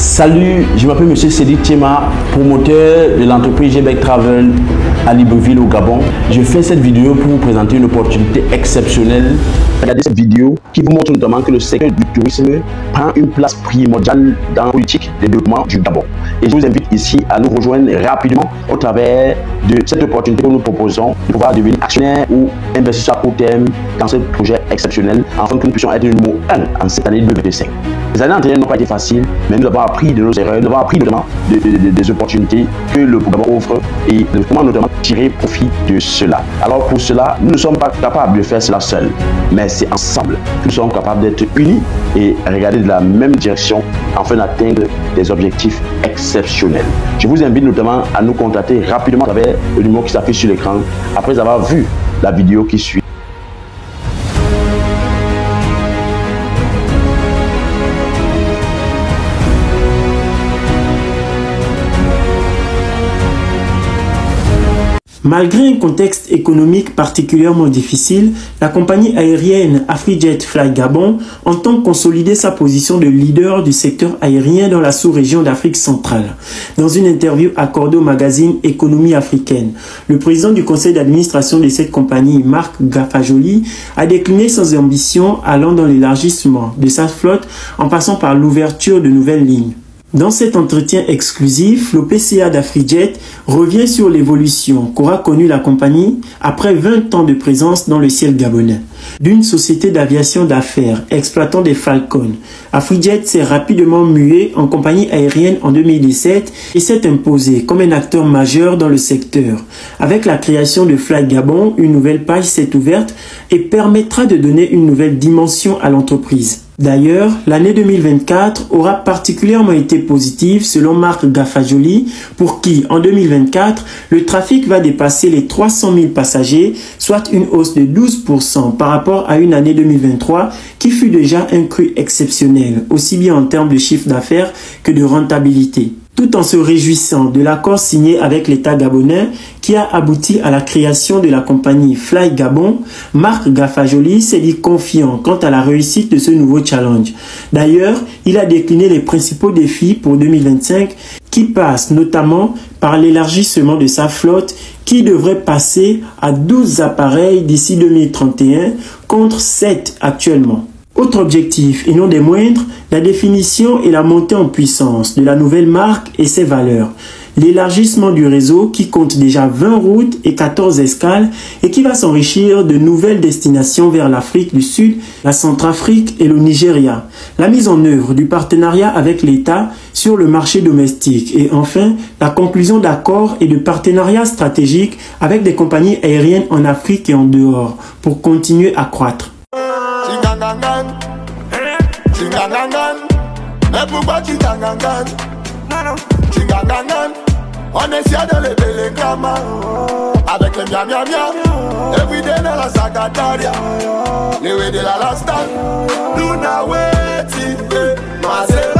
Salut, je m'appelle Monsieur Cédric Thiema, promoteur de l'entreprise G-Bike Travel à Libreville au Gabon. Je fais cette vidéo pour vous présenter une opportunité exceptionnelle. Regardez cette vidéo qui vous montre notamment que le secteur du tourisme prend une place primordiale dans la politique de développement du Gabon. Et je vous invite ici à nous rejoindre rapidement au travers de cette opportunité que nous proposons de pouvoir devenir actionnaire ou investisseur à court terme dans ce projet exceptionnel afin que nous puissions être le numéro 1 en cette année 2025. Les années antérieures n'ont pas été faciles, mais nous avons appris de nos erreurs, nous avons appris notamment des opportunités que le Gabon offre et comment notamment tirer profit de cela. Alors pour cela, nous ne sommes pas capables de faire cela seuls, mais c'est ensemble que nous sommes capables d'être unis et regarder de la même direction afin d'atteindre des objectifs exceptionnels. Je vous invite notamment à nous contacter rapidement à travers le numéro qui s'affiche sur l'écran après avoir vu la vidéo qui suit. Malgré un contexte économique particulièrement difficile, la compagnie aérienne AfriJet Fly Gabon entend consolider sa position de leader du secteur aérien dans la sous-région d'Afrique centrale. Dans une interview accordée au magazine Économie africaine, le président du conseil d'administration de cette compagnie, Marc Gafajoli, a décliné ses ambitions allant dans l'élargissement de sa flotte en passant par l'ouverture de nouvelles lignes. Dans cet entretien exclusif, le PCA d'AfriJet revient sur l'évolution qu'aura connue la compagnie après 20 ans de présence dans le ciel gabonais. D'une société d'aviation d'affaires exploitant des Falcons, AfriJet s'est rapidement mué en compagnie aérienne en 2017 et s'est imposé comme un acteur majeur dans le secteur. Avec la création de Fly Gabon, une nouvelle page s'est ouverte et permettra de donner une nouvelle dimension à l'entreprise. D'ailleurs, l'année 2024 aura particulièrement été positive selon Marc Gafajoli, pour qui, en 2024, le trafic va dépasser les 300 000 passagers, soit une hausse de 12% par rapport à une année 2023 qui fut déjà un cru exceptionnel, aussi bien en termes de chiffre d'affaires que de rentabilité. Tout en se réjouissant de l'accord signé avec l'État gabonais qui a abouti à la création de la compagnie Fly Gabon, Marc Gafajoli s'est dit confiant quant à la réussite de ce nouveau challenge. D'ailleurs, il a décliné les principaux défis pour 2025 qui passent notamment par l'élargissement de sa flotte qui devrait passer à 12 appareils d'ici 2031 contre 7 actuellement. Autre objectif, et non des moindres, la définition et la montée en puissance de la nouvelle marque et ses valeurs. L'élargissement du réseau qui compte déjà 20 routes et 14 escales et qui va s'enrichir de nouvelles destinations vers l'Afrique du Sud, la Centrafrique et le Nigeria. La mise en œuvre du partenariat avec l'État sur le marché domestique et enfin la conclusion d'accords et de partenariats stratégiques avec des compagnies aériennes en Afrique et en dehors pour continuer à croître. Mais pourquoi tu t'engangan? On est fiers de lever les gamins avec les mia mia mia. Everyday dans la sagataria, les way de la lasta. Luna waiting, Marcel.